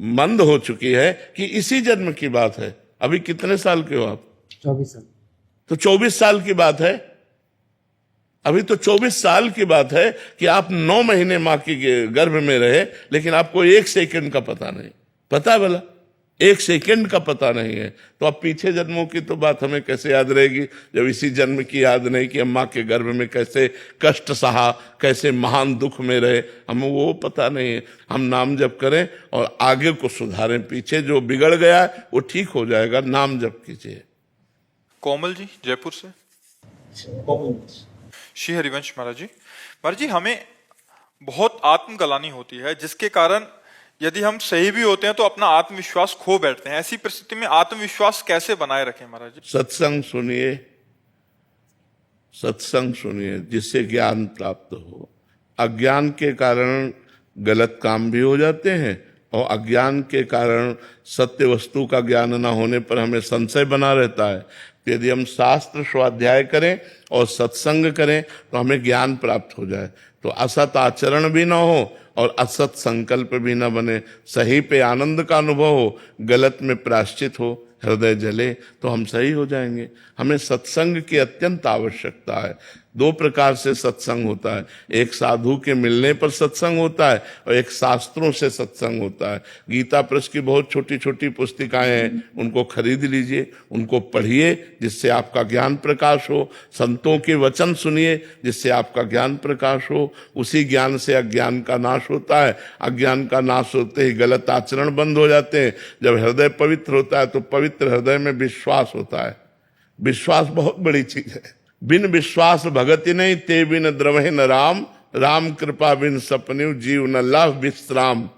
मंद हो चुकी है कि इसी जन्म की बात है। अभी कितने साल के हो आप? 24 साल। तो 24 साल की बात है। अभी तो 24 साल की बात है कि आप 9 महीने मां के गर्भ में रहे, लेकिन आपको 1 सेकंड का पता नहीं। पता है भला? 1 सेकंड का पता नहीं है। तो अब पीछे जन्मों की तो बात हमें कैसे याद रहेगी जब इसी जन्म की याद नहीं कि हम मां के गर्भ में कैसे कष्ट सहा, कैसे महान दुख में रहे, हमें वो पता नहीं है। हम नाम जप करें और आगे को सुधारें, पीछे जो बिगड़ गया है वो ठीक हो जाएगा। नाम जप कीजिए। कोमल जी जयपुर से। श्री हरिवंश महाराज जी हमें बहुत आत्मग्लानि होती है, जिसके कारण यदि हम सही भी होते हैं तो अपना आत्मविश्वास खो बैठते हैं। ऐसी परिस्थिति में आत्मविश्वास कैसे बनाए रखें महाराज जी? सत्संग सुनिए, सत्संग सुनिए जिससे ज्ञान प्राप्त हो। अज्ञान के कारण गलत काम भी हो जाते हैं और अज्ञान के कारण सत्य वस्तु का ज्ञान न होने पर हमें संशय बना रहता है। तो यदि हम शास्त्र स्वाध्याय करें और सत्संग करें तो हमें ज्ञान प्राप्त हो जाए, तो असत आचरण भी ना हो और असत संकल्प भी ना बने, सही पे आनंद का अनुभव हो, गलत में प्रायश्चित हो, हृदय जले, तो हम सही हो जाएंगे। हमें सत्संग की अत्यंत आवश्यकता है। 2 प्रकार से सत्संग होता है, एक साधु के मिलने पर सत्संग होता है और एक शास्त्रों से सत्संग होता है। गीता प्रेस की बहुत छोटी छोटी पुस्तिकाएं हैं, उनको खरीद लीजिए, उनको पढ़िए जिससे आपका ज्ञान प्रकाश हो। संतों के वचन सुनिए जिससे आपका ज्ञान प्रकाश हो। उसी ज्ञान से अज्ञान का नाश होता है। अज्ञान का नाश होते ही गलत आचरण बंद हो जाते हैं। जब हृदय पवित्र होता है तो पवित्र हृदय में विश्वास होता है। विश्वास बहुत बड़ी चीज है। बिन विश्वास भगति नहीं, ते बिन द्रवहि न राम, राम कृपा बिन सपने जीव न लह विश्राम।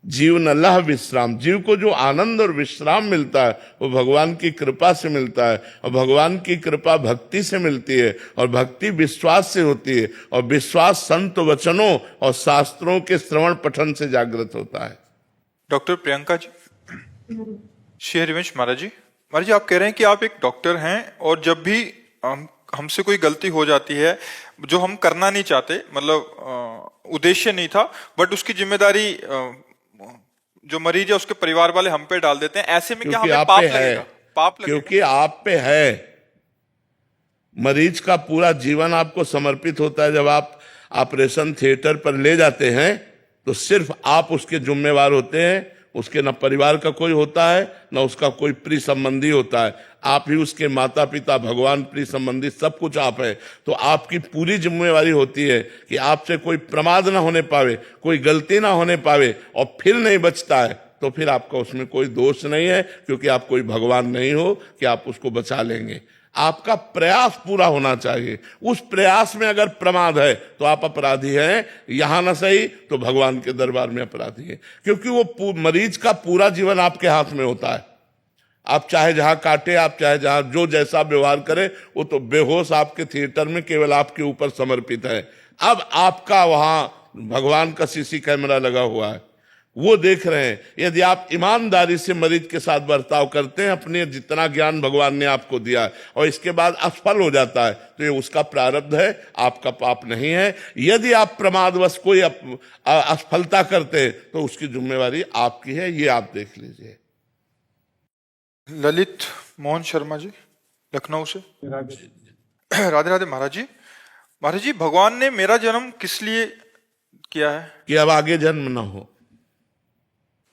जीव न लह विश्राम, जीव को जो आनंद और विश्राम मिलता है वो भगवान की कृपा से मिलता है, और भगवान की कृपा भक्ति से मिलती है, और भक्ति विश्वास से होती है, और विश्वास संत वचनों और शास्त्रों के श्रवण पठन से जागृत होता है। डॉक्टर प्रियंका जी। श्री हरिवंश महाराज जी आप कह रहे हैं कि आप एक डॉक्टर हैं और जब भी हमसे कोई गलती हो जाती है जो हम करना नहीं चाहते, मतलब उद्देश्य नहीं था, बट उसकी जिम्मेदारी जो मरीज है उसके परिवार वाले हम पे डाल देते हैं, ऐसे में क्या हमें पाप लगेगा? पाप लगेगा क्योंकि आप पे है। मरीज का पूरा जीवन आपको समर्पित होता है। जब आप ऑपरेशन थिएटर पर ले जाते हैं तो सिर्फ आप उसके जिम्मेवार होते हैं। उसके न परिवार का कोई होता है, न उसका कोई प्रिय संबंधी होता है। आप ही उसके माता पिता, भगवान, प्रिय संबंधी, सब कुछ आप है। तो आपकी पूरी जिम्मेवारी होती है कि आपसे कोई प्रमाद ना होने पावे, कोई गलती ना होने पावे, और फिर नहीं बचता है तो फिर आपका उसमें कोई दोष नहीं है, क्योंकि आप कोई भगवान नहीं हो कि आप उसको बचा लेंगे। आपका प्रयास पूरा होना चाहिए। उस प्रयास में अगर प्रमाद है तो आप अपराधी हैं, यहां ना सही तो भगवान के दरबार में अपराधी हैं, क्योंकि वो मरीज का पूरा जीवन आपके हाथ में होता है। आप चाहे जहां काटे, आप चाहे जहां जो जैसा व्यवहार करे, वो तो बेहोश आपके थिएटर में केवल आपके ऊपर समर्पित है। अब आपका वहां भगवान का सीसी कैमरा लगा हुआ है, वो देख रहे हैं। यदि आप ईमानदारी से मरीज के साथ बर्ताव करते हैं, अपने जितना ज्ञान भगवान ने आपको दिया है, और इसके बाद असफल हो जाता है, तो ये उसका प्रारब्ध है, आपका पाप नहीं है। यदि आप प्रमादवश कोई असफलता करते हैं तो उसकी जिम्मेवारी आपकी है, ये आप देख लीजिए। ललित मोहन शर्मा जी लखनऊ से। राधे राधे महाराज जी भगवान ने मेरा जन्म किस लिए किया है? कि अब आगे जन्म ना हो,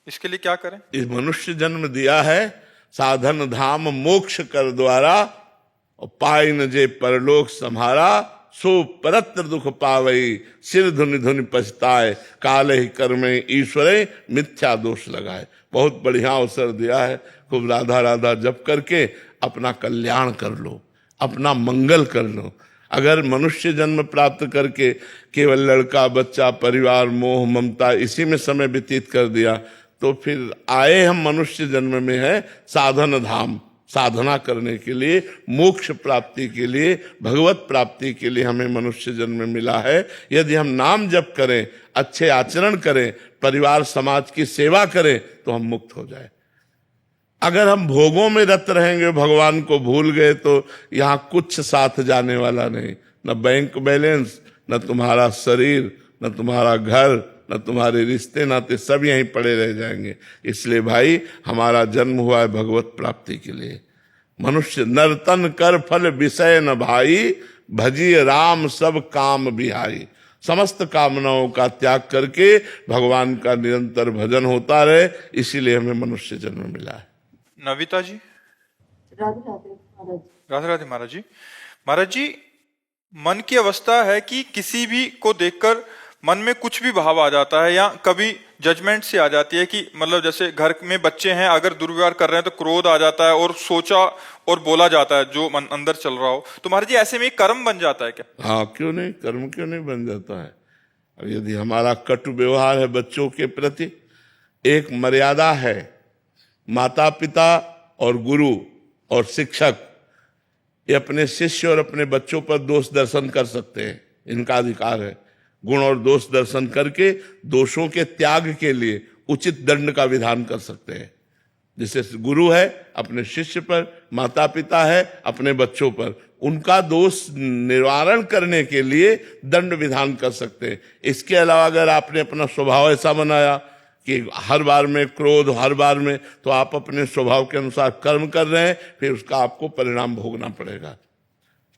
इसके लिए क्या करें? इस मनुष्य जन्म दिया है साधन धाम मोक्ष कर द्वारा, और पाई न जे परलोक सम्हारा, सो परत्र दुख पावई, सिर धुनि धुनि पछताए, काले ही कर्मे ईश्वरे मिथ्या दोष लगाए। बहुत बढ़िया अवसर दिया है। खूब राधा राधा जप करके अपना कल्याण कर लो, अपना मंगल कर लो। अगर मनुष्य जन्म प्राप्त करके केवल लड़का बच्चा परिवार मोह ममता इसी में समय व्यतीत कर दिया, तो फिर आए हम मनुष्य जन्म में है साधन धाम, साधना करने के लिए, मोक्ष प्राप्ति के लिए, भगवत प्राप्ति के लिए हमें मनुष्य जन्म मिला है। यदि हम नाम जप करें, अच्छे आचरण करें, परिवार समाज की सेवा करें, तो हम मुक्त हो जाए। अगर हम भोगों में रत रहेंगे, भगवान को भूल गए, तो यहाँ कुछ साथ जाने वाला नहीं। न बैंक बैलेंस, न तुम्हारा शरीर, न तुम्हारा घर, न तुम्हारे रिश्ते नाते, सब यहीं पड़े रह जाएंगे। इसलिए भाई हमारा जन्म हुआ है भगवत प्राप्ति के लिए। मनुष्य नर्तन कर फल विषय न भाई, भजिए राम सब काम बिहाई। समस्त कामनाओं का त्याग करके भगवान का निरंतर भजन होता रहे, इसीलिए हमें मनुष्य जन्म मिला है। नविता जी। राधे राधे महाराज। राधे राधे महाराज जी। महाराज जी, मन की अवस्था है कि किसी भी को देखकर मन में कुछ भी भाव आ जाता है, या कभी जजमेंट से आ जाती है कि मतलब जैसे घर में बच्चे हैं, अगर दुर्व्यवहार कर रहे हैं तो क्रोध आ जाता है और सोचा और बोला जाता है जो मन अंदर चल रहा हो। तो महाराज जी, ऐसे में एक कर्म बन जाता है क्या? हाँ, क्यों नहीं, कर्म क्यों नहीं बन जाता है। अब यदि हमारा कटु व्यवहार है बच्चों के प्रति, एक मर्यादा है, माता पिता और गुरु और शिक्षक ये अपने शिष्य और अपने बच्चों पर दोष दर्शन कर सकते हैं, इनका अधिकार है। गुण और दोष दर्शन करके दोषों के त्याग के लिए उचित दंड का विधान कर सकते हैं। जैसे गुरु है अपने शिष्य पर, माता पिता है अपने बच्चों पर, उनका दोष निवारण करने के लिए दंड विधान कर सकते हैं। इसके अलावा अगर आपने अपना स्वभाव ऐसा बनाया कि हर बार में क्रोध, हर बार में, तो आप अपने स्वभाव के अनुसार कर्म कर रहे हैं, फिर उसका आपको परिणाम भोगना पड़ेगा।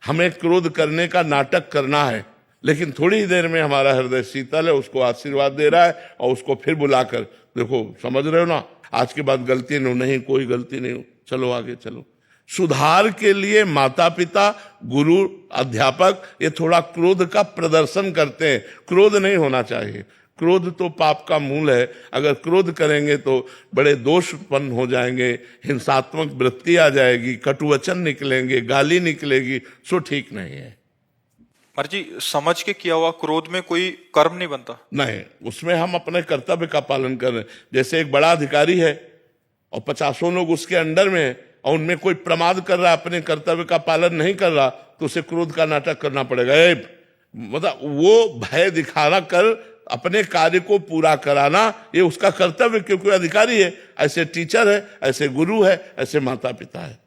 हमें क्रोध करने का नाटक करना है, लेकिन थोड़ी ही देर में हमारा हृदय शीतल है, उसको आशीर्वाद दे रहा है, और उसको फिर बुलाकर देखो, समझ रहे हो ना, आज के बाद गलती नहीं, कोई गलती नहीं, चलो आगे चलो। सुधार के लिए माता पिता, गुरु, अध्यापक ये थोड़ा क्रोध का प्रदर्शन करते हैं। क्रोध नहीं होना चाहिए, क्रोध तो पाप का मूल है। अगर क्रोध करेंगे तो बड़े दोष उत्पन्न हो जाएंगे, हिंसात्मक वृत्ति आ जाएगी, कटुवचन निकलेंगे, गाली निकलेगी, सो ठीक नहीं है। महाराज जी, समझ के किया हुआ क्रोध में कोई कर्म नहीं बनता? नहीं, उसमें हम अपने कर्तव्य का पालन कर रहे हैं। जैसे एक बड़ा अधिकारी है और 50 लोग उसके अंडर में है, और उनमें कोई प्रमाद कर रहा, अपने कर्तव्य का पालन नहीं कर रहा, तो उसे क्रोध का नाटक करना पड़ेगा। मतलब वो भय दिखाना कर अपने कार्य को पूरा कराना, ये उसका कर्तव्य, क्योंकि अधिकारी है, ऐसे टीचर है, ऐसे गुरु है, ऐसे माता पिता है।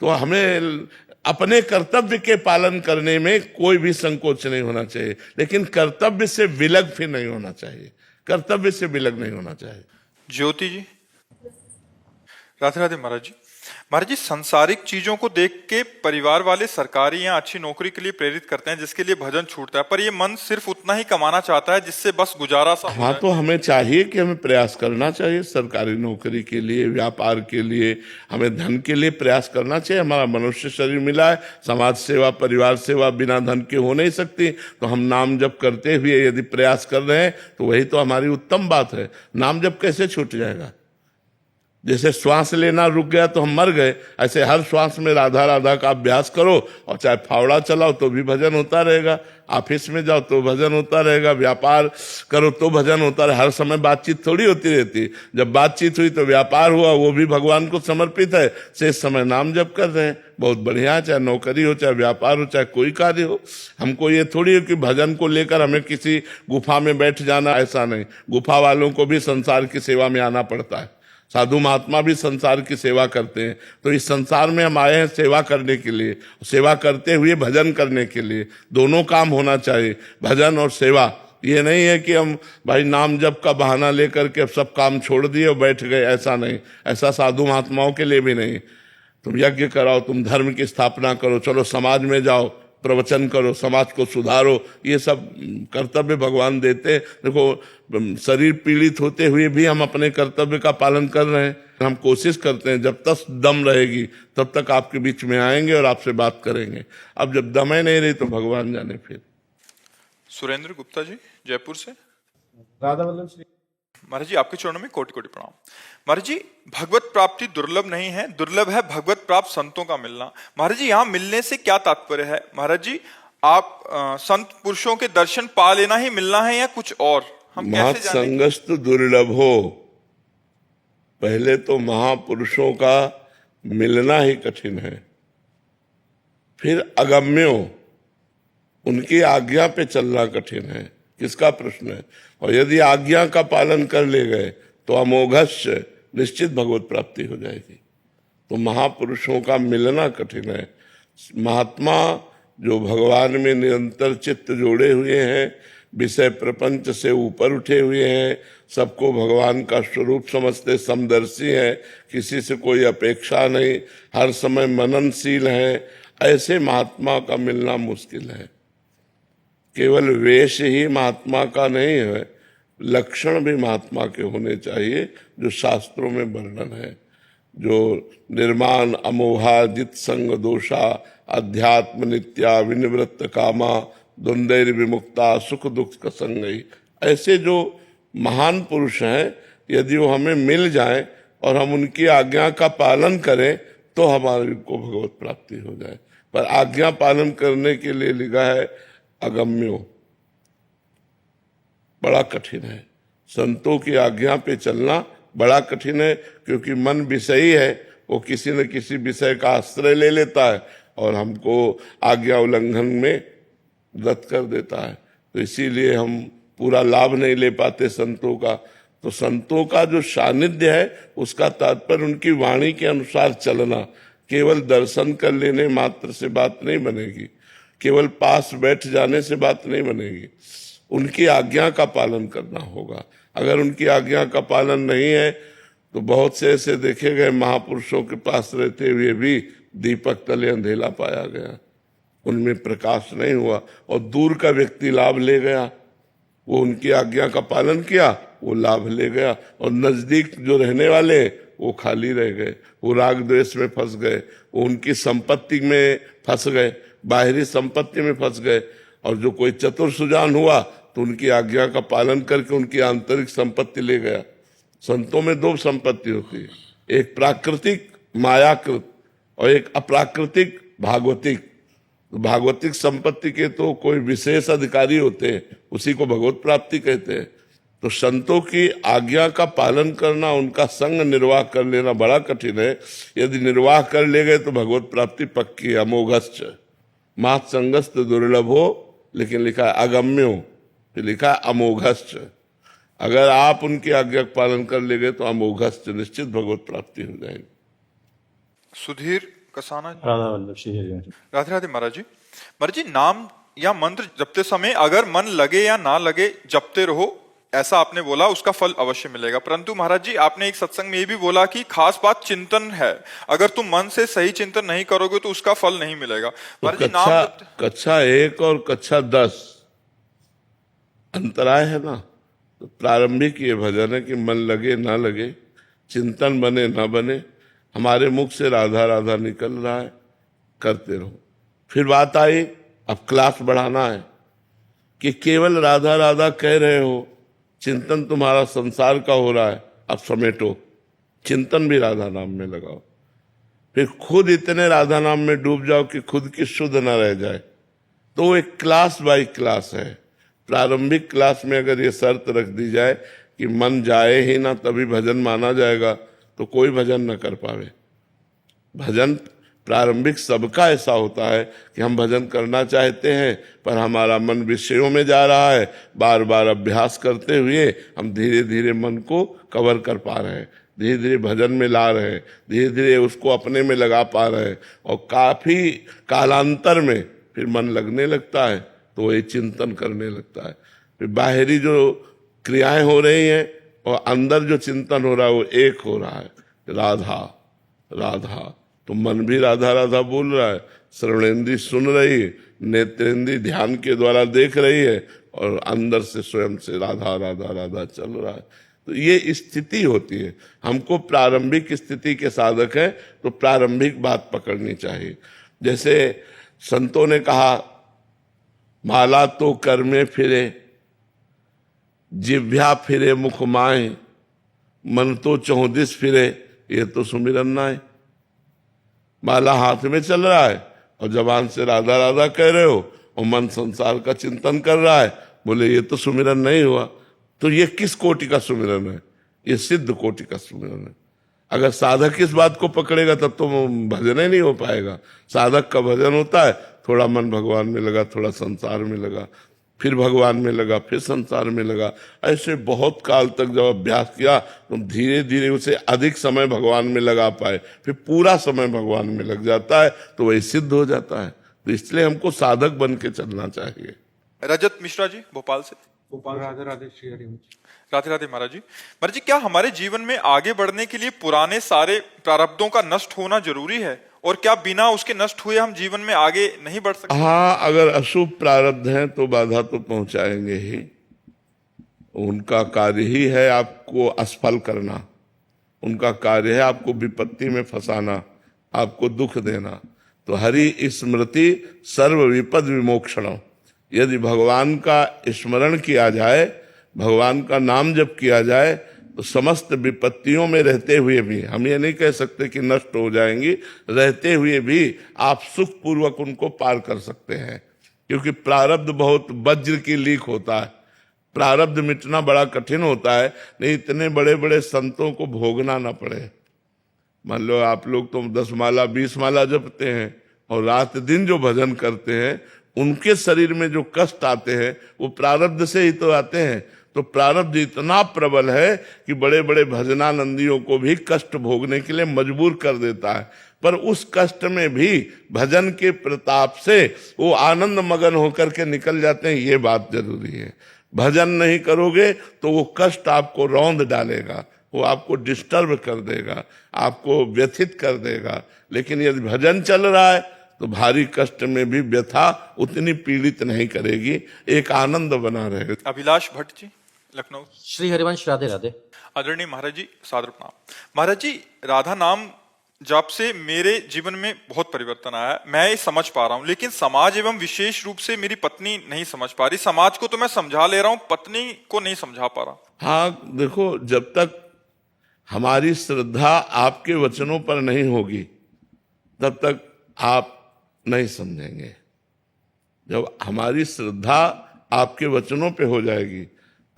तो हमें अपने कर्तव्य के पालन करने में कोई भी संकोच नहीं होना चाहिए, लेकिन कर्तव्य से विलग फिर नहीं होना चाहिए, कर्तव्य से विलग नहीं होना चाहिए। ज्योति जी। राधे राधे महाराज जी। महाराज जी, सांसारिक चीजों को देख के परिवार वाले सरकारी या अच्छी नौकरी के लिए प्रेरित करते हैं, जिसके लिए भजन छूटता है, पर ये मन सिर्फ उतना ही कमाना चाहता है जिससे बस गुजारा सा हो हाँ, जाए। तो हमें चाहिए कि हमें प्रयास करना चाहिए, सरकारी नौकरी के लिए, व्यापार के लिए, हमें धन के लिए प्रयास करना चाहिए। हमारा मनुष्य शरीर मिला है, समाज सेवा, परिवार सेवा बिना धन के हो नहीं सकती। तो हम नाम जप करते हुए यदि प्रयास कर रहे हैं तो वही तो हमारी उत्तम बात है। नाम जप कैसे छूट जाएगा? जैसे श्वास लेना रुक गया तो हम मर गए, ऐसे हर श्वास में राधा राधा का अभ्यास करो, और चाहे फावड़ा चलाओ तो भी भजन होता रहेगा, ऑफिस में जाओ तो भजन होता रहेगा, व्यापार करो तो भजन होता रहे। हर समय बातचीत थोड़ी होती रहती, जब बातचीत हुई तो व्यापार हुआ, वो भी भगवान को समर्पित है, शेष समय नाम जप कर रहे हैं, बहुत बढ़िया। चाहे नौकरी हो, चाहे व्यापार हो, चाहे कोई कार्य हो, हमको ये थोड़ी है कि भजन को लेकर हमें किसी गुफा में बैठ जाना, ऐसा नहीं। गुफा वालों को भी संसार की सेवा में आना पड़ता है, साधु महात्मा भी संसार की सेवा करते हैं। तो इस संसार में हम आए हैं सेवा करने के लिए, सेवा करते हुए भजन करने के लिए। दोनों काम होना चाहिए, भजन और सेवा। ये नहीं है कि हम भाई नाम जप का बहाना लेकर के सब काम छोड़ दिए और बैठ गए, ऐसा नहीं। ऐसा साधु महात्माओं के लिए भी नहीं। तुम यज्ञ कराओ, तुम धर्म की स्थापना करो, चलो समाज में जाओ, प्रवचन करो, समाज को सुधारो, ये सब कर्तव्य भगवान देते। देखो, शरीर पीड़ित होते हुए भी हम अपने कर्तव्य का पालन कर रहे हैं। हम कोशिश करते हैं जब तक दम रहेगी तब तक आपके बीच में आएंगे और आपसे बात करेंगे। अब जब दम ही नहीं रही तो भगवान जाने। फिर सुरेंद्र गुप्ता जी, जयपुर से। राधा वल्लभ श्री महाराज जी, आपके चरणों में कोटि कोटि प्रणाम। महाराज जी, भगवत प्राप्ति दुर्लभ नहीं है, दुर्लभ है भगवत प्राप्त संतों का मिलना। महाराज जी, यहाँ मिलने से क्या तात्पर्य है? महाराज जी, आप संत पुरुषों के दर्शन पा लेना ही मिलना है या कुछ और? हम कैसे जाने? महत्संगस्तु दुर्लभो, पहले तो महापुरुषों का मिलना ही कठिन है, फिर अगम्यो, उनकी आज्ञा पे चलना कठिन है। किसका प्रश्न है? और यदि आज्ञा का पालन कर ले गए तो अमोघस्य, निश्चित भगवत प्राप्ति हो जाएगी। तो महापुरुषों का मिलना कठिन है। महात्मा जो भगवान में निरंतर चित्त जोड़े हुए हैं, विषय प्रपंच से ऊपर उठे हुए हैं, सबको भगवान का स्वरूप समझते, समदर्शी हैं, किसी से कोई अपेक्षा नहीं, हर समय मननशील हैं, ऐसे महात्मा का मिलना मुश्किल है। केवल वेश ही महात्मा का नहीं है, लक्षण भी महात्मा के होने चाहिए जो शास्त्रों में वर्णन है, जो निर्माण अमोहा जित संग दोषा अध्यात्म नित्या विनिवृत्त कामा द्वंद्वैर विमुक्ता सुख दुख का संगई, ऐसे जो महान पुरुष हैं, यदि वो हमें मिल जाए और हम उनकी आज्ञा का पालन करें तो हमारे को भगवत प्राप्ति हो जाए। पर आज्ञा पालन करने के लिए लिखा है अगम्यो, बड़ा कठिन है। संतों की आज्ञा पे चलना बड़ा कठिन है, क्योंकि मन विषयी है, वो किसी न किसी विषय का आश्रय ले लेता है और हमको आज्ञा उल्लंघन में रद्द कर देता है। तो इसीलिए हम पूरा लाभ नहीं ले पाते संतों का। तो संतों का जो सानिध्य है उसका तात्पर्य उनकी वाणी के अनुसार चलना, केवल दर्शन कर लेने मात्र से बात नहीं बनेगी, केवल पास बैठ जाने से बात नहीं बनेगी, उनकी आज्ञा का पालन करना होगा। अगर उनकी आज्ञा का पालन नहीं है तो बहुत से ऐसे देखे गए महापुरुषों के पास रहते हुए भी दीपक तले अंधेला पाया गया, उनमें प्रकाश नहीं हुआ और दूर का व्यक्ति लाभ ले गया। वो उनकी आज्ञा का पालन किया, वो लाभ ले गया, और नजदीक जो रहने वाले वो खाली रह गए, वो राग द्वेष में फंस गए, वो उनकी संपत्ति में फंस गए, बाहरी संपत्ति में फंस गए। और जो कोई चतुर सुजान हुआ तो उनकी आज्ञा का पालन करके उनकी आंतरिक संपत्ति ले गया। संतों में दो संपत्ति होती है, एक प्राकृतिक मायाकृत और एक अप्राकृतिक भागवतिक। भागवतिक संपत्ति के तो कोई विशेष अधिकारी होते हैं, उसी को भगवत प्राप्ति कहते हैं। तो संतों की आज्ञा का पालन करना, उनका संग निर्वाह कर लेना बड़ा कठिन है। यदि निर्वाह कर ले गए तो भगवत प्राप्ति पक्की है। अमोघश्च मात संगस्त दुर्लभो, लेकिन लिखा है अगम्यो, फिर लिखा है अमोघश्च। अगर आप उनकी आज्ञा का पालन कर ले गए तो अमोघश्च, निश्चित भगवत प्राप्ति हो जाएगी। सुधीर कसाना। राधा वल्लभ श्री हरिवंश। राधे राधे महाराज जी। महाराज जी, नाम या मंत्र जपते समय अगर मन लगे या ना लगे जपते रहो, ऐसा आपने बोला, उसका फल अवश्य मिलेगा। परंतु महाराज जी, आपने एक सत्संग में ये भी बोला कि खास बात चिंतन है, अगर तुम मन से सही चिंतन नहीं करोगे तो उसका फल नहीं मिलेगा। महाराज जी, कक्षा 1 और कक्षा 10 अंतराय है ना। तो प्रारंभिक ये भजन है कि मन लगे ना लगे, चिंतन बने ना बने, हमारे मुख से राधा राधा निकल रहा है, करते रहो। फिर बात आई, अब क्लास बढ़ाना है कि केवल राधा राधा कह रहे हो, चिंतन तुम्हारा संसार का हो रहा है, अब समेटो, चिंतन भी राधा नाम में लगाओ। फिर खुद इतने राधा नाम में डूब जाओ कि खुद की शुद्ध न रह जाए। तो एक क्लास बाय क्लास है। प्रारंभिक क्लास में अगर ये शर्त रख दी जाए कि मन जाए ही ना तभी भजन माना जाएगा, तो कोई भजन न कर पावे। भजन प्रारंभिक सबका ऐसा होता है कि हम भजन करना चाहते हैं पर हमारा मन विषयों में जा रहा है। बार बार अभ्यास करते हुए हम धीरे धीरे मन को कवर कर पा रहे हैं, धीरे धीरे भजन में ला रहे हैं, धीरे धीरे उसको अपने में लगा पा रहे हैं, और काफी कालांतर में फिर मन लगने लगता है तो ये चिंतन करने लगता है। फिर बाहरी जो क्रियाएं हो रही हैं और अंदर जो चिंतन हो रहा है वो एक हो रहा है, राधा राधा। तो मन भी राधा राधा बोल रहा है, श्रवणेंद्री सुन रही है, नेत्रेंद्री ध्यान के द्वारा देख रही है, और अंदर से स्वयं से राधा राधा राधा चल रहा है। तो ये स्थिति होती है। हमको प्रारंभिक स्थिति के साधक है तो प्रारंभिक बात पकड़नी चाहिए। जैसे संतों ने कहा, माला तो कर में फिरे, जिह्वा फिरे मुख माए, मन तो चौदिस फिरे, ये तो सुमिरन नाय। माला हाथ में चल रहा है और जबान से राधा राधा कह रहे हो और मन संसार का चिंतन कर रहा है, बोले ये तो सुमिरन नहीं हुआ। तो ये किस कोटि का सुमिरन है? ये सिद्ध कोटि का सुमिरन है। अगर साधक इस बात को पकड़ेगा तब तो भजन ही नहीं हो पाएगा। साधक का भजन होता है, थोड़ा मन भगवान में लगा, थोड़ा संसार में लगा, फिर भगवान में लगा, फिर संसार में लगा। ऐसे बहुत काल तक जब अभ्यास किया तो धीरे धीरे उसे अधिक समय भगवान में लगा पाए, फिर पूरा समय भगवान में लग जाता है, तो वही सिद्ध हो जाता है। तो इसलिए हमको साधक बन के चलना चाहिए। रजत मिश्रा जी भोपाल से। गोपाल राधे राधे श्री हरिवंश। राधे राधे महाराज जी। महाराज जी, क्या हमारे जीवन में आगे बढ़ने के लिए पुराने सारे प्रारब्धों का नष्ट होना जरूरी है, और क्या बिना उसके नष्ट हुए हम जीवन में आगे नहीं बढ़ सकते? हाँ, अगर अशुभ प्रारब्ध हैं तो बाधा तो पहुंचाएंगे ही। उनका कार्य ही है आपको असफल करना, उनका कार्य है आपको विपत्ति में फंसाना, आपको दुख देना। तो हरि स्मृति सर्व विपद विमोक्षणम, यदि भगवान का स्मरण किया जाए, भगवान का नाम जप किया जाए, तो समस्त विपत्तियों में रहते हुए भी, हम ये नहीं कह सकते कि नष्ट हो जाएंगी, रहते हुए भी आप सुख पूर्वक उनको पार कर सकते हैं। क्योंकि प्रारब्ध बहुत वज्र की लीक होता है, प्रारब्ध मिटना बड़ा कठिन होता है। नहीं इतने बड़े बड़े संतों को भोगना ना पड़े। मान लो आप लोग तो 10 माला 20 माला जपते हैं और रात दिन जो भजन करते हैं, उनके शरीर में जो कष्ट आते हैं वो प्रारब्ध से ही तो आते हैं। तो प्रारब्ध इतना प्रबल है कि बड़े बड़े भजनानंदियों को भी कष्ट भोगने के लिए मजबूर कर देता है। पर उस कष्ट में भी भजन के प्रताप से वो आनंद मगन होकर के निकल जाते हैं, ये बात जरूरी है। भजन नहीं करोगे तो वो कष्ट आपको रौंद डालेगा, वो आपको डिस्टर्ब कर देगा, आपको व्यथित कर देगा। लेकिन यदि भजन चल रहा है तो भारी कष्ट में भी व्यथा उतनी पीड़ित नहीं करेगी, एक आनंद बना रहेगा। अभिलाष भट्ट जी लखनऊ। श्री हरिवंश राधे राधे। आदरणीय महाराज जी, सादर प्रणाम। महाराज जी, राधा नाम जाप से मेरे जीवन में बहुत परिवर्तन आया, मैं ये समझ पा रहा हूँ, लेकिन समाज एवं विशेष रूप से मेरी पत्नी नहीं समझ पा रही। समाज को तो मैं समझा ले रहा हूँ, पत्नी को नहीं समझा पा रहा। हाँ देखो, जब तक हमारी श्रद्धा आपके वचनों पर नहीं होगी तब तक आप नहीं समझेंगे। जब हमारी श्रद्धा आपके वचनों पे हो जाएगी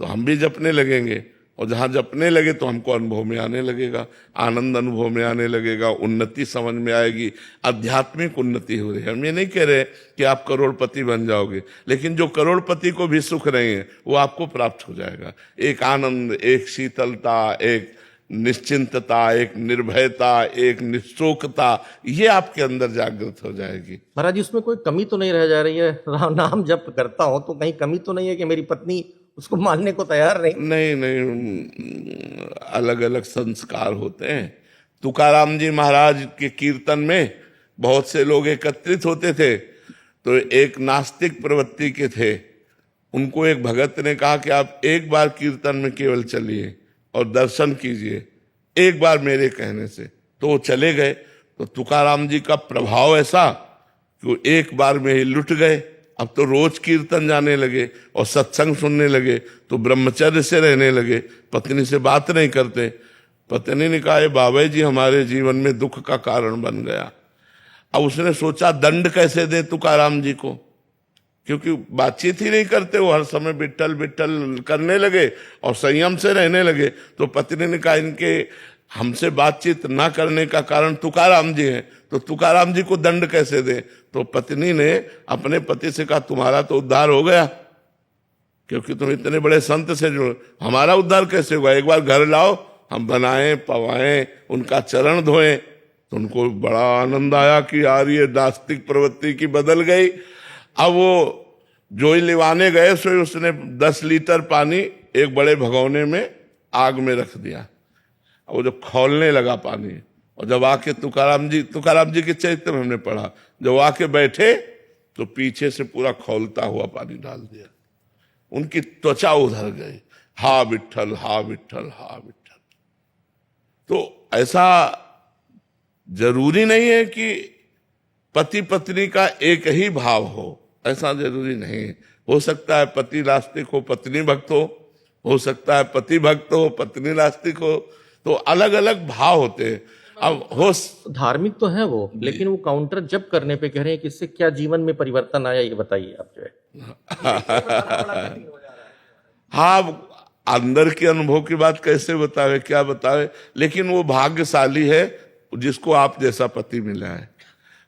तो हम भी जपने लगेंगे, और जहां जपने लगे तो हमको अनुभव में आने लगेगा, आनंद अनुभव में आने लगेगा, उन्नति समझ में आएगी, आध्यात्मिक उन्नति हो रही है। हम ये नहीं कह रहे कि आप करोड़पति बन जाओगे, लेकिन जो करोड़पति को भी सुख नहीं है वो आपको प्राप्त हो जाएगा। एक आनंद, एक शीतलता, एक निश्चिंतता, एक निर्भयता, एक निश्चोकता, ये आपके अंदर जागृत हो जाएगी। महाराज जी, उसमें कोई कमी तो नहीं रह जा रही है? राम नाम जप करता हूं तो कहीं कमी तो नहीं है कि मेरी पत्नी उसको मानने को तैयार नहीं? नहीं, अलग अलग संस्कार होते हैं। तुकाराम जी महाराज के कीर्तन में बहुत से लोग एकत्रित होते थे, तो एक नास्तिक प्रवृत्ति के थे, उनको एक भगत ने कहा कि आप एक बार कीर्तन में केवल चलिए और दर्शन कीजिए, एक बार मेरे कहने से। तो वो चले गए, तो तुकाराम जी का प्रभाव ऐसा कि वो एक बार में ही लुट गए। अब तो रोज कीर्तन जाने लगे और सत्संग सुनने लगे, तो ब्रह्मचर्य से रहने लगे, पत्नी से बात नहीं करते। पत्नी ने कहा, बाबा जी हमारे जीवन में दुख का कारण बन गया। अब उसने सोचा दंड कैसे दे तुकाराम जी को, क्योंकि बातचीत ही नहीं करते, वो हर समय बिट्ठल बिट्ठल करने लगे और संयम से रहने लगे। तो पत्नी ने कहा, इनके हमसे बातचीत ना करने का कारण तुकाराम जी हैं, तो तुकाराम जी को दंड कैसे दे? तो पत्नी ने अपने पति से कहा, तुम्हारा तो उद्धार हो गया, क्योंकि तुम इतने बड़े संत से जुड़े, हमारा उद्धार कैसे होगा? एक बार घर लाओ, हम बनाएं पवाएं, उनका चरण धोएं। तो उनको बड़ा आनंद आया कि यार ये नास्तिक प्रवृत्ति की बदल गई। अब वो जो ही लिवाने गए, सो उसने 10 लीटर पानी एक बड़े भगोने में आग में रख दिया। वो जब खौलने लगा पानी, और जब आके तुकाराम जी के चरित्र में हमने पढ़ा, जब आके बैठे तो पीछे से पूरा खौलता हुआ पानी डाल दिया, उनकी त्वचा उधर गई। हा विठ्ठल, हा विठ्ठल, हा विठ्ठल। तो ऐसा जरूरी नहीं है कि पति पत्नी का एक ही भाव हो, ऐसा जरूरी नहीं है। हो सकता है पति नास्तिक हो, पत्नी भक्त हो सकता है पति भक्त हो, पत्नी नास्तिक हो, तो अलग अलग भाव होते हैं। अब हो धार्मिक तो है वो, लेकिन वो काउंटर जब करने पे कह रहे हैं कि इससे क्या जीवन में परिवर्तन आया, ये बताइए आप जो है। हाँ, अंदर के अनुभव की बात कैसे बतावे, क्या बतावे, लेकिन वो भाग्यशाली है जिसको आप जैसा पति मिला है।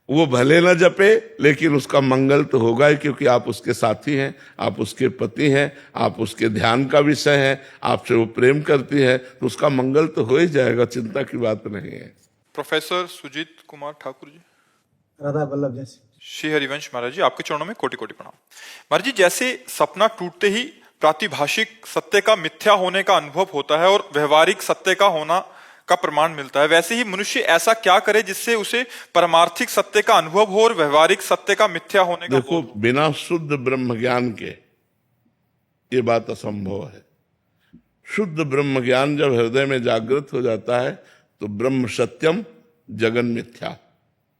वो भले न जपे, लेकिन उसका मंगल तो होगा ही, क्योंकि आप उसके साथी हैं, आप उसके पति हैं, आप उसके ध्यान का विषय हैं, आपसे वो प्रेम करती है, तो उसका मंगल तो हो ही जाएगा, चिंता की बात नहीं है। प्रोफेसर सुजीत कुमार ठाकुर जी। राधा वल्लभ जैसे। श्री हरिवंश महाराज जी, आपके चरणों में कोटि कोटि प्रणाम। महाराज जी, जैसे सपना टूटते ही प्रातिभाषिक सत्य का मिथ्या होने का अनुभव होता है और व्यवहारिक सत्य का होना का प्रमाण मिलता है, वैसे ही मनुष्य ऐसा क्या करे जिससे उसे परमार्थिक सत्य का अनुभव हो और व्यवहारिक सत्य का मिथ्या होने का देखो, बिना शुद्ध ब्रह्म ज्ञान के ये बात असंभव है। शुद्ध ब्रह्म ज्ञान जब हृदय में जागृत हो जाता है तो ब्रह्म सत्यम जगन मिथ्या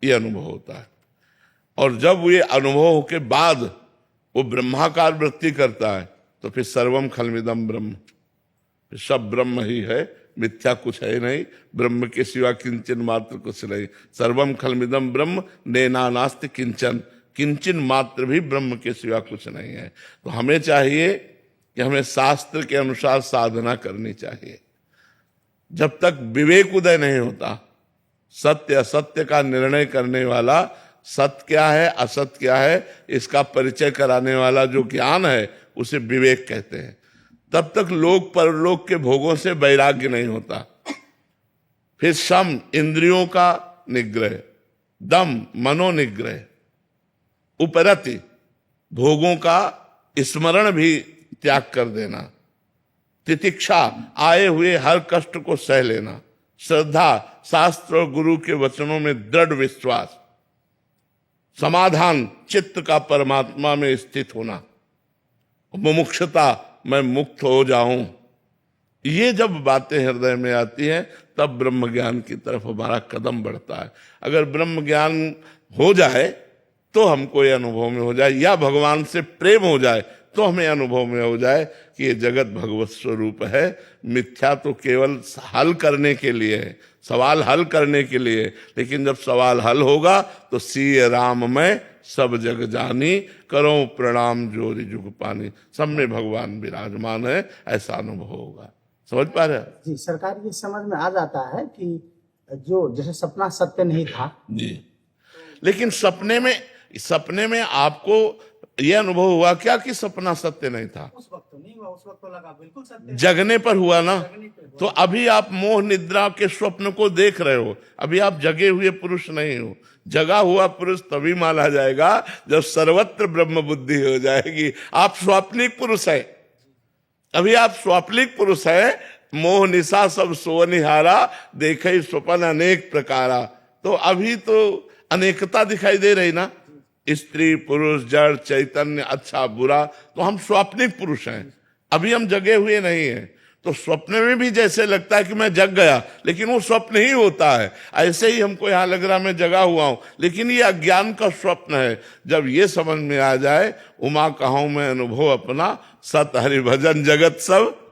ये अनुभव होता है। और जब ये अनुभव के बाद वो ब्रह्माकार वृत्ति करता है तो फिर सर्वम खलमिदम ब्रह्म, फिर सब ब्रह्म ही है, मिथ्या कुछ है नहीं, ब्रह्म के सिवा किंचन मात्र कुछ नहीं। सर्वम खलमिदम ब्रह्म नेना नास्ति किंचन, किंचन मात्र भी ब्रह्म के सिवा कुछ नहीं है। तो हमें चाहिए कि हमें शास्त्र के अनुसार साधना करनी चाहिए। जब तक विवेक उदय नहीं होता, सत्य असत्य का निर्णय करने वाला, सत्य क्या है असत्य क्या है इसका परिचय कराने वाला जो ज्ञान है उसे विवेक कहते हैं, तब तक लोक परलोक के भोगों से वैराग्य नहीं होता। फिर सम इंद्रियों का निग्रह, दम मनोनिग्रह, उपरति भोगों का स्मरण भी त्याग कर देना, तितिक्षा आए हुए हर कष्ट को सह लेना, श्रद्धा शास्त्र और गुरु के वचनों में दृढ़ विश्वास, समाधान चित्त का परमात्मा में स्थित होना, मुमुक्षुता मैं मुक्त हो जाऊं, ये जब बातें हृदय में आती हैं तब ब्रह्म ज्ञान की तरफ हमारा कदम बढ़ता है। अगर ब्रह्म ज्ञान हो जाए तो हमको ये अनुभव में हो जाए, या भगवान से प्रेम हो जाए तो हमें अनुभव में हो जाए कि ये जगत भगवत स्वरूप है, मिथ्या तो केवल हल करने के लिए है, सवाल हल करने के लिए। लेकिन जब सवाल हल होगा तो सीय राम में सब जग जानी, करो प्रणाम जोरी जुग पानी, सब में भगवान विराजमान है, ऐसा अनुभव होगा। समझ पा रहे हैं जी? सरकार ये समझ में आ जाता है कि जो जैसे सपना सत्य नहीं था जी, लेकिन सपने में आपको यह अनुभव हुआ क्या कि सपना सत्य नहीं था? उस वक्त तो नहीं हुआ, उस वक्त तो लगा बिल्कुल सत्य। जगने पर हुआ ना। तो अभी आप मोह निद्रा के स्वप्न को देख रहे हो, अभी आप जगे हुए पुरुष नहीं हो। जगा हुआ पुरुष तभी माना जाएगा जब सर्वत्र ब्रह्म बुद्धि हो जाएगी। आप स्वाप्निक पुरुष है, अभी आप स्वाप्निक पुरुष है। मोह निशा सब सोनिहारा, देखे स्वप्न अनेक प्रकारा। तो अभी तो अनेकता दिखाई दे रही ना, स्त्री पुरुष जड़ चैतन्य अच्छा बुरा, तो हम स्वाप्निक पुरुष हैं, अभी हम जगे हुए नहीं हैं। तो स्वप्न में भी जैसे लगता है कि मैं जग गया, लेकिन वो स्वप्न ही होता है। ऐसे ही हमको यहाँ लग रहा मैं जगा हुआ हूं, लेकिन ये अज्ञान का स्वप्न है। जब ये समझ में आ जाए, उमा कहूं मैं अनुभव अपना, सत हरि भजन जगत सब,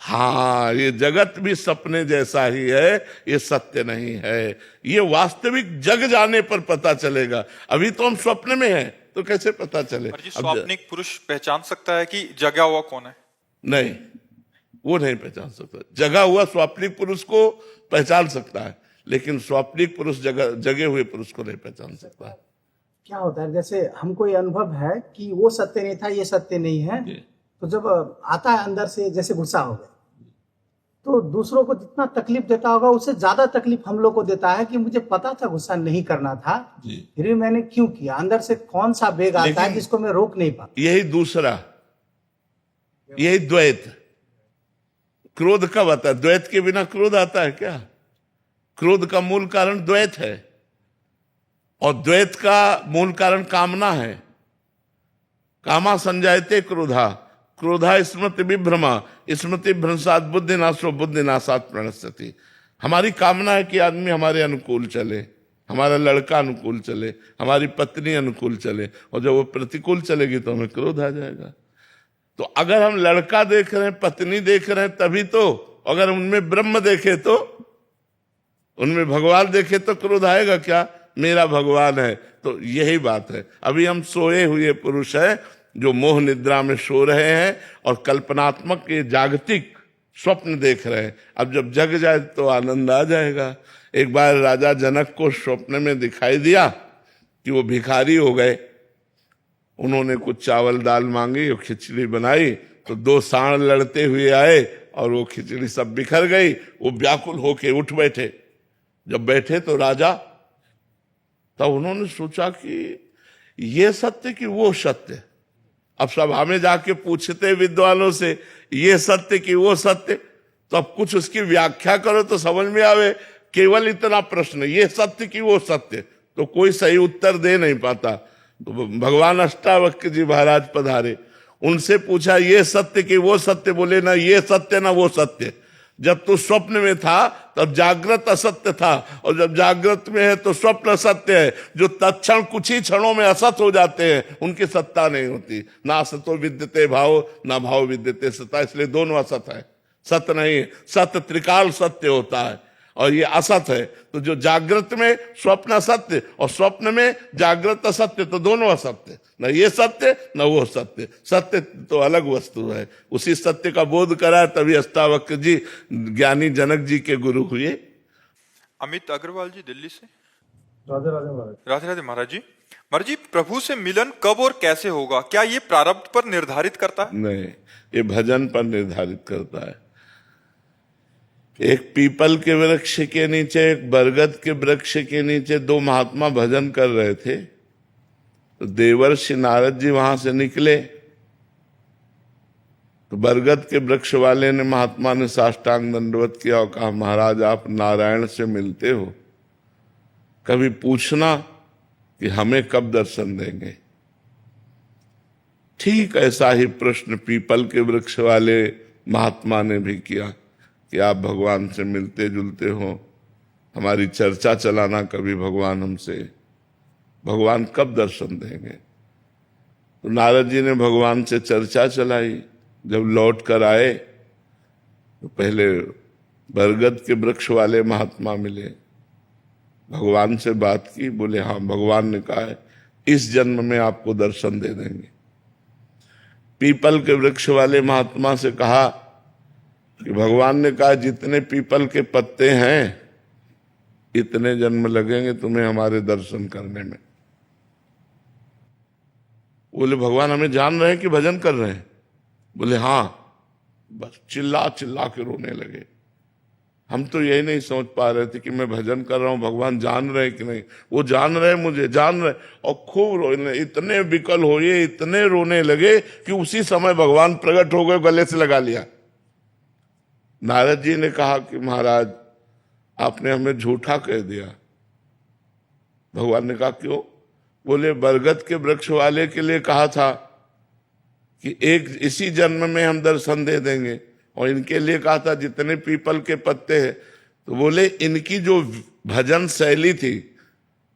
हाँ ये जगत भी सपने जैसा ही है, ये सत्य नहीं है। ये वास्तविक जग जाने पर पता चलेगा। अभी तो हम स्वप्न में हैं, तो कैसे पता चले? स्वाप्निक पुरुष पहचान सकता है कि जगा हुआ कौन है? नहीं, वो नहीं पहचान सकता। जगा हुआ स्वाप्निक पुरुष को पहचान सकता है, लेकिन स्वाप्निक पुरुष जगे हुए पुरुष को नहीं पहचान सकता। क्या होता है, जैसे हमको ये अनुभव है कि वो सत्य नहीं था, ये सत्य नहीं है, तो जब आता है अंदर से जैसे गुस्सा हो गया, तो दूसरों को जितना तकलीफ देता होगा उससे ज्यादा तकलीफ हम लोग को देता है कि मुझे पता था गुस्सा नहीं करना था, फिर भी मैंने क्यों किया। अंदर से कौन सा वेग आता है जिसको मैं रोक नहीं पाता। यही दूसरा, यही द्वैत। क्रोध कब आता है? द्वैत के बिना क्रोध आता है क्या? क्रोध का मूल कारण द्वैत है, और द्वैत का मूल कारण कामना है। कामा संजायते क्रोधा, क्रोधा स्मृति विभ्रमा, स्मृति भ्रंशात बुद्धि नाशो, बुद्धि नाशात प्रणश्यति। हमारी कामना है कि आदमी हमारे अनुकूल चले, हमारा लड़का अनुकूल चले, हमारी पत्नी अनुकूल चले, और जब वो प्रतिकूल चलेगी तो हमें क्रोध आ जाएगा। तो अगर हम लड़का देख रहे हैं, पत्नी देख रहे हैं, तभी तो, अगर उनमें ब्रह्म देखे तो, उनमें भगवान देखे तो क्रोध आएगा क्या? मेरा भगवान है। तो यही बात है। अभी हम सोए हुए पुरुष हैं जो मोह निद्रा में सो रहे हैं और कल्पनात्मक ये जागतिक स्वप्न देख रहे हैं। अब जब जग जाए तो आनंद आ जाएगा। एक बार राजा जनक को स्वप्न में दिखाई दिया कि वो भिखारी हो गए। उन्होंने कुछ चावल दाल मांगी और खिचड़ी बनाई, तो दो सांड लड़ते हुए आए और वो खिचड़ी सब बिखर गई। वो व्याकुल होके उठ बैठे। जब बैठे तो राजा, तब उन्होंने सोचा कि ये सत्य कि वो सत्य। अब सभा में जाके पूछते विद्वानों से ये सत्य कि वो सत्य, तो अब कुछ उसकी व्याख्या करो तो समझ में आवे। केवल इतना प्रश्न ये सत्य कि वो सत्य, तो कोई सही उत्तर दे नहीं पाता। तो भगवान अष्टावक्र जी महाराज पधारे, उनसे पूछा ये सत्य कि वो सत्य, बोले ना ये सत्य ना वो सत्य। जब तू स्वप्न में था तब जागृत असत्य था, और जब जागृत में है तो स्वप्न असत्य है। जो तत्क्षण कुछ ही क्षणों में असत हो जाते हैं उनकी सत्ता नहीं होती। ना असतो विद्यते भाव, ना भाव विद्यते सत्ता, इसलिए दोनों असत है, सत्य नहीं है। सत्य त्रिकाल सत्य होता है और ये असत है। तो जो जागृत में स्वप्न असत्य और स्वप्न में जागृत असत्य, तो दोनों असत्य, न ये सत्य न वो सत्य। सत्य तो अलग वस्तु है। उसी सत्य का बोध करा तभी अष्टावक्र जी ज्ञानी जनक जी के गुरु हुए। अमित अग्रवाल जी दिल्ली से। राधे राधे महाराज। राधे राधे महाराज जी। महाराज जी, प्रभु से मिलन कब और कैसे होगा? क्या ये प्रारब्ध पर निर्धारित करता है? नहीं, ये भजन पर निर्धारित करता है। एक पीपल के वृक्ष के नीचे, एक बरगद के वृक्ष के नीचे दो महात्मा भजन कर रहे थे। तो देवर्षि नारद जी वहां से निकले, तो बरगद के वृक्ष वाले ने, महात्मा ने साष्टांग दंडवत किया और कहा महाराज आप नारायण से मिलते हो, कभी पूछना कि हमें कब दर्शन देंगे। ठीक ऐसा ही प्रश्न पीपल के वृक्ष वाले महात्मा ने भी किया कि आप भगवान से मिलते जुलते हो, हमारी चर्चा चलाना कभी भगवान हमसे, भगवान कब दर्शन देंगे। तो नारद जी ने भगवान से चर्चा चलाई। जब लौट कर आए तो पहले बरगद के वृक्ष वाले महात्मा मिले, भगवान से बात की, बोले हाँ भगवान ने कहा है इस जन्म में आपको दर्शन दे देंगे। पीपल के वृक्ष वाले महात्मा से कहा कि भगवान ने कहा जितने पीपल के पत्ते हैं इतने जन्म लगेंगे तुम्हें हमारे दर्शन करने में। बोले भगवान हमें जान रहे हैं कि भजन कर रहे हैं? बोले हाँ। बस चिल्ला चिल्ला के रोने लगे। हम तो यही नहीं सोच पा रहे थे कि मैं भजन कर रहा हूं, भगवान जान रहे कि नहीं। वो जान रहे, मुझे जान रहे, और खूब रोने, इतने विकल हुए, इतने रोने लगे कि उसी समय भगवान प्रकट हो गए, गले से लगा लिया। नारद जी ने कहा कि महाराज आपने हमें झूठा कह दिया। भगवान ने कहा क्यों? बोले बरगद के वृक्ष वाले के लिए कहा था कि एक इसी जन्म में हम दर्शन दे देंगे, और इनके लिए कहा था जितने पीपल के पत्ते हैं। तो बोले इनकी जो भजन शैली थी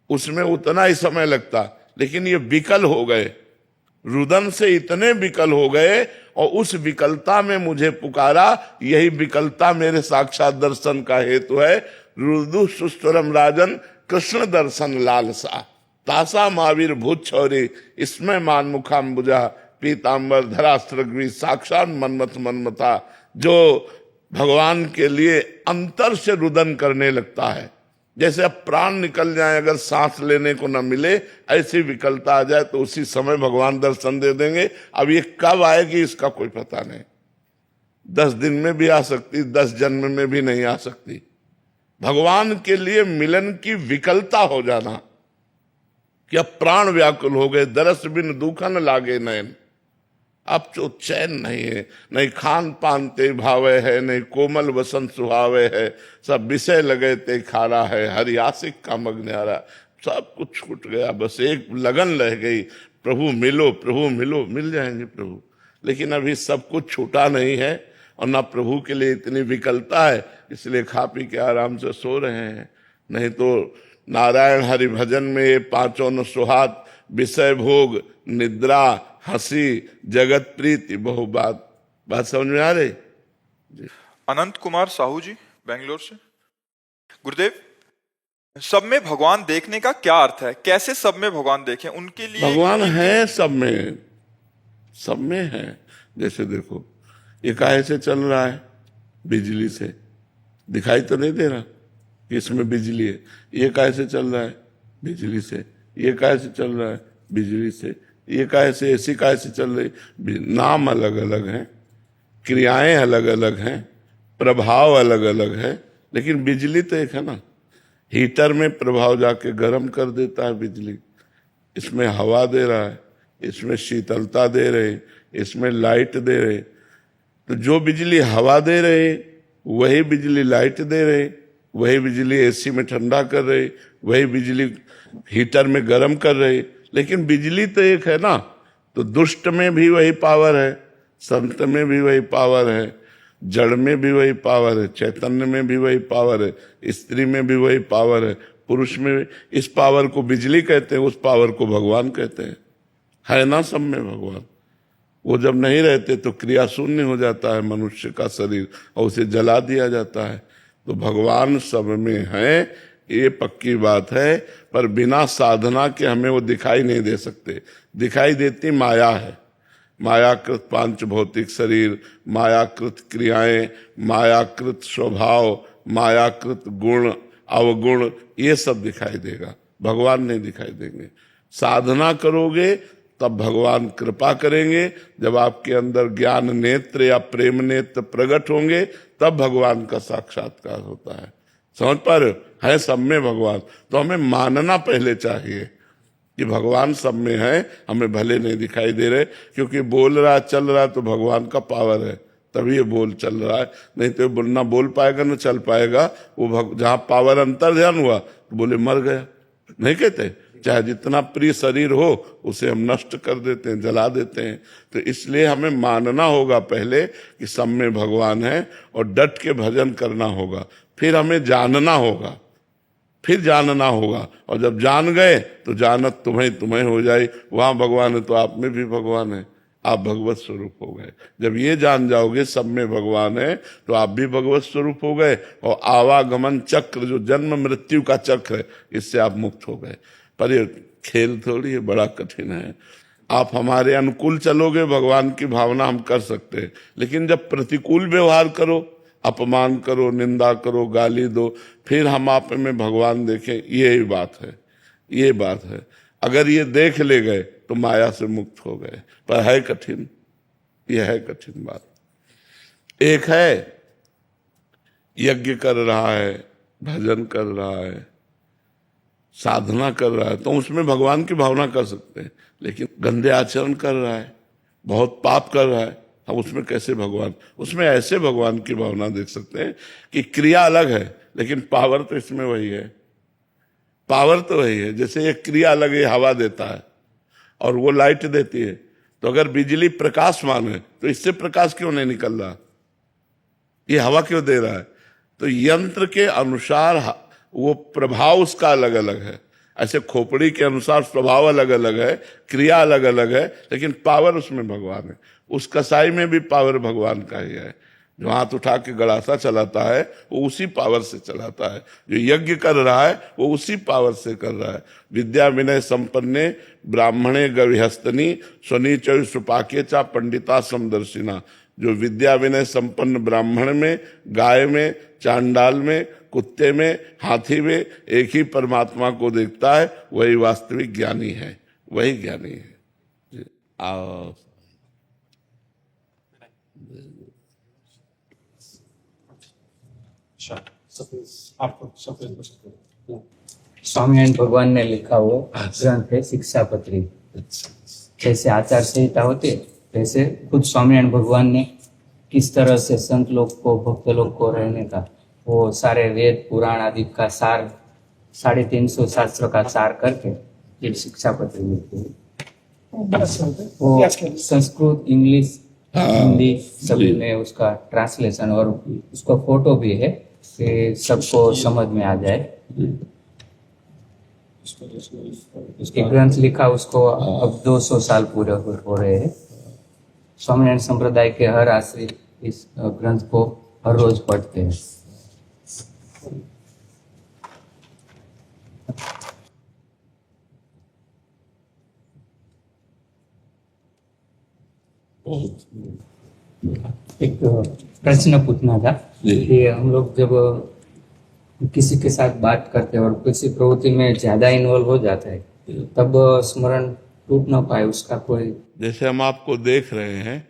उसमें उतना ही समय लगता, लेकिन ये विकल हो गए, रुदन से इतने विकल हो गए, और उस विकलता में मुझे पुकारा। यही विकलता मेरे साक्षात दर्शन का हेतु है। रुदु सुस्तरम राजन कृष्ण दर्शन लालसा, तासा महावीर भूत छौरी, इसमें मान मुखाम्बुजा, पीताम्बर धरास्त्रग्वी, साक्षात मनमथ मनमथा। जो भगवान के लिए अंतर से रुदन करने लगता है, जैसे अब प्राण निकल जाए, अगर सांस लेने को न मिले, ऐसी विकलता आ जाए तो उसी समय भगवान दर्शन दे देंगे। अब ये कब आएगी इसका कोई पता नहीं। 10 दिन में भी आ सकती, 10 जन्म में भी नहीं आ सकती। भगवान के लिए मिलन की विकलता हो जाना कि अब प्राण व्याकुल हो गए, दरस बिन दुखन लागे नयन। अब तो चैन नहीं है, नहीं खान पान ते भावे है, नहीं कोमल वसंत सुहावे है, सब विषय लगे ते खारा है, हरि आशिक का मग्न्यारा। सब कुछ छूट गया, बस एक लगन रह गई, प्रभु मिलो प्रभु मिलो। मिल जाएंगे प्रभु, लेकिन अभी सब कुछ छूटा नहीं है, और ना प्रभु के लिए इतनी विकलता है, इसलिए खा पी के आराम से सो रहे हैं। नहीं तो नारायण हरि भजन में ये पांचों न सुहात, विषय भोग, निद्रा, हंसी, जगत प्रीति, बहु बात समझ में आ रही? अनंत कुमार साहू जी बेंगलोर से। गुरुदेव, सब में भगवान देखने का क्या अर्थ है? कैसे सब में भगवान देखें? उनके लिए भगवान है सब में, सब में है। जैसे देखो ये काहे से चल रहा है? बिजली से। दिखाई तो नहीं दे रहा कि इसमें बिजली है। ये काहे से चल रहा है? बिजली से। ये काहे से चल रहा है? बिजली से। ये काहे से, ऐसी काहे से चल रही? नाम अलग अलग हैं, क्रियाएं अलग अलग हैं, प्रभाव अलग अलग है, लेकिन बिजली तो एक है ना। हीटर में प्रभाव जाके गर्म कर देता है बिजली, इसमें हवा दे रहा है, इसमें शीतलता दे रहे, इसमें लाइट दे रहे। तो जो बिजली हवा दे रहे वही बिजली लाइट दे रहे, वही बिजली एसी में ठंडा कर रहे, वही बिजली हीटर में गर्म कर रहे। लेकिन बिजली तो एक है ना। तो दुष्ट में भी वही पावर है, संत में भी वही पावर है, जड़ में भी वही पावर है, चैतन्य में भी वही पावर है, स्त्री में भी वही पावर है, पुरुष में भी। इस पावर को बिजली कहते हैं, उस पावर को भगवान कहते हैं। है ना सब में भगवान। वो जब नहीं रहते तो क्रिया शून्य हो जाता है मनुष्य का शरीर और उसे जला दिया जाता है। तो भगवान सब में है, ये पक्की बात है, पर बिना साधना के हमें वो दिखाई नहीं दे सकते। दिखाई देती माया है, मायाकृत पांच भौतिक शरीर, मायाकृत क्रियाएं, मायाकृत स्वभाव, मायाकृत गुण अवगुण, ये सब दिखाई देगा, भगवान नहीं दिखाई देंगे। साधना करोगे तब भगवान कृपा करेंगे। जब आपके अंदर ज्ञान नेत्र या प्रेम नेत्र प्रकट होंगे तब भगवान का साक्षात्कार होता है। समझ पा रहे हो? है सब में भगवान। तो हमें मानना पहले चाहिए कि भगवान सब में है, हमें भले नहीं दिखाई दे रहे, क्योंकि बोल रहा चल रहा तो भगवान का पावर है, तभी ये बोल चल रहा है। नहीं तो ना बोल पाएगा ना चल पाएगा। वो जहाँ पावर अंतर ध्यान हुआ तो बोले मर गया, नहीं कहते? चाहे जितना प्रिय शरीर हो उसे हम नष्ट कर देते हैं, जला देते हैं। तो इसलिए हमें मानना होगा पहले कि सब में भगवान है और डट के भजन करना होगा। फिर हमें जानना होगा, फिर जानना होगा। और जब जान गए तो जानत तुम्हें हो जाए। वहां भगवान है तो आप में भी भगवान है, आप भगवत स्वरूप हो गए। जब ये जान जाओगे सब में भगवान है तो आप भी भगवत स्वरूप हो गए। और आवागमन चक्र, जो जन्म मृत्यु का चक्र है, इससे आप मुक्त हो गए। पर ये खेल थोड़ी है, बड़ा कठिन है। आप हमारे अनुकूल चलोगे, भगवान की भावना हम कर सकते हैं। लेकिन जब प्रतिकूल व्यवहार करो, अपमान करो, निंदा करो, गाली दो, फिर हम आप में भगवान देखें, ये बात है, ये बात है। अगर ये देख ले गए तो माया से मुक्त हो गए। पर है कठिन, यह है कठिन बात। एक है यज्ञ कर रहा है, भजन कर रहा है, साधना कर रहा है, तो उसमें भगवान की भावना कर सकते हैं। लेकिन गंदे आचरण कर रहा है, बहुत पाप कर रहा है, हम उसमें कैसे भगवान? उसमें ऐसे भगवान की भावना देख सकते हैं कि क्रिया अलग है लेकिन पावर तो इसमें वही है। पावर तो वही है। जैसे ये क्रिया अलग है, हवा देता है और वो लाइट देती है। तो अगर बिजली प्रकाशमान है तो इससे प्रकाश क्यों नहीं निकल रहा? ये हवा क्यों दे रहा है? तो यंत्र के अनुसार वो प्रभाव उसका अलग अलग है। ऐसे खोपड़ी के अनुसार स्वभाव अलग अलग है, क्रिया अलग अलग है, लेकिन पावर उसमें भगवान है। उस कसाई में भी पावर भगवान का ही है। जो हाथ उठा के गड़ासा चलाता है वो उसी पावर से चलाता है। जो यज्ञ कर रहा है वो उसी पावर से कर रहा है। विद्या विनय संपन्ने ब्राह्मणे गविहस्तनी स्वनीचय सुपाके चा पंडिता समदर्शिना। जो विद्या विनय संपन्न ब्राह्मण में, गाय में, चांडाल में, कुत्ते में, हाथी में एक ही परमात्मा को देखता है, वही वास्तविक ज्ञानी है, वही ज्ञानी है। आओ स्वामीनारायण भगवान ने लिखा हुआ ग्रंथ है शिक्षापत्री। जैसे आचार संहिता होती है, वैसे खुद स्वामीनारायण भगवान ने किस तरह से संत लोग को, भक्त लोग को रहने का, वो सारे वेद पुराण आदि का सार, 350 शास्त्र का सार करके ये शिक्षापत्री लिखी है। वो संस्कृत, इंग्लिश, हिंदी सभी में उसका ट्रांसलेशन और उसका फोटो भी है कि सबको समझ में आ जाए। ये ग्रंथ लिखा उसको अब 200 साल पूरे हो रहे हैं। स्वामीनारायण संप्रदाय के हर आश्रित इस ग्रंथ को हर रोज पढ़ते हैं। एक प्रश्न पूछना था कि हम लोग जब किसी के साथ बात करते हैं और किसी प्रवृत्ति में ज्यादा इन्वॉल्व हो जाता है तब स्मरण टूट ना पाए, उसका कोई? जैसे हम आपको देख रहे हैं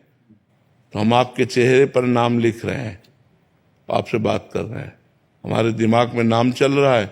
तो हम आपके चेहरे पर नाम लिख रहे हैं, आपसे बात कर रहे हैं, हमारे दिमाग में नाम चल रहा है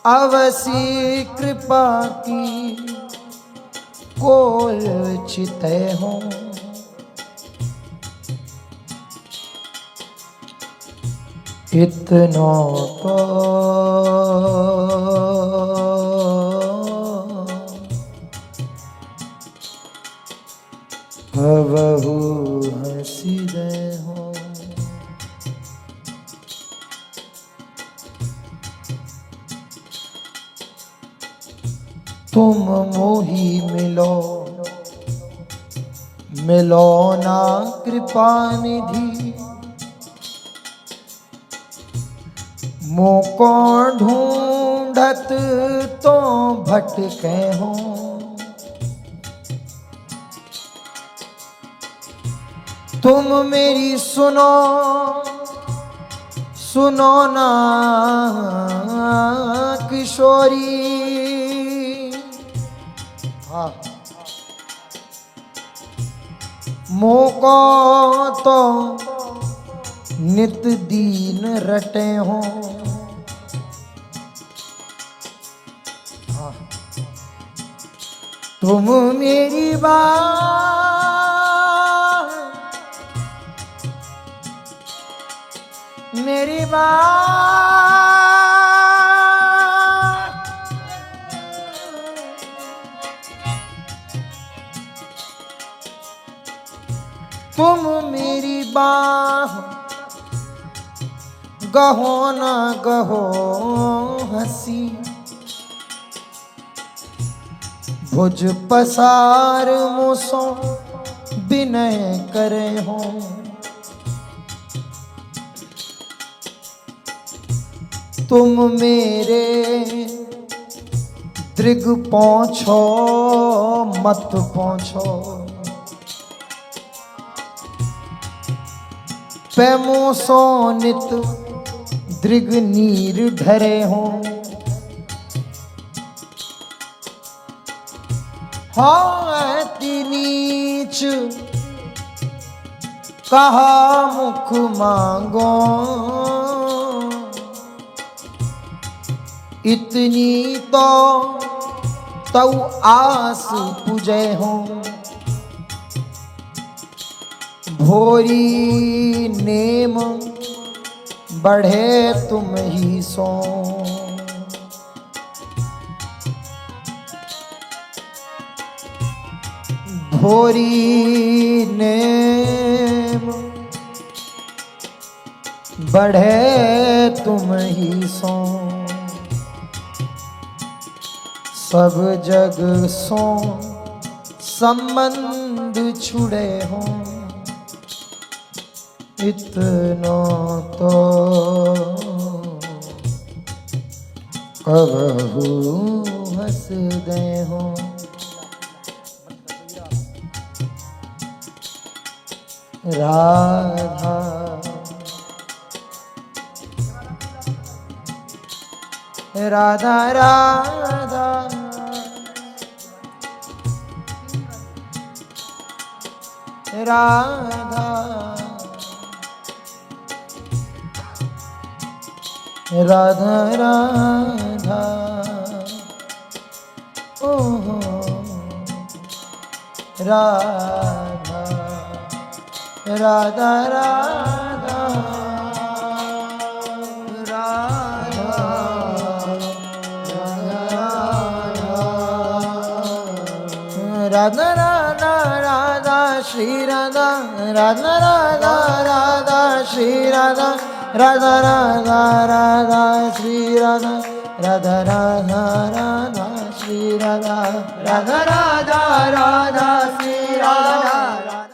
अवसी कृपा की कोल चिते हो। इतना तो हवहु हंसी दे हो। तुम मोही मिलो मिलो ना कृपा निधि। मोको ढूंढत तो भटके हो। तुम मेरी सुनो सुनो ना किशोरी। हाँ मोको तो नित दीन रटे हो। हाँ तुम मेरी मेरी तुम मेरी बाह गहो ना गहो हंसी। भुज पसार मुसो विनय करे हो। तुम मेरे दृग पहुँचो मत पहुँचो। पैमो सो नित दृग नीर ढरे हो। हाँ अति नीच कहा मुख मांगो। इतनी तो तऊ आस पूजे हो। भोरी नेम बढ़े तुम ही सो। भोरी नेम बढ़े तुम ही सो। सब जग सो संबंध छुड़े हो। इतना तो कबहू हंस दे हो। राधा राधा राधा राधा राधा राधा ओ राधा राधा राधा राधा राधा राधा श्री राधा राधा राधा राधा श्री राधा राधा राधा राधा श्री राधा राधा राधा राधा श्री राधा राधा राधा राधा श्री राधा।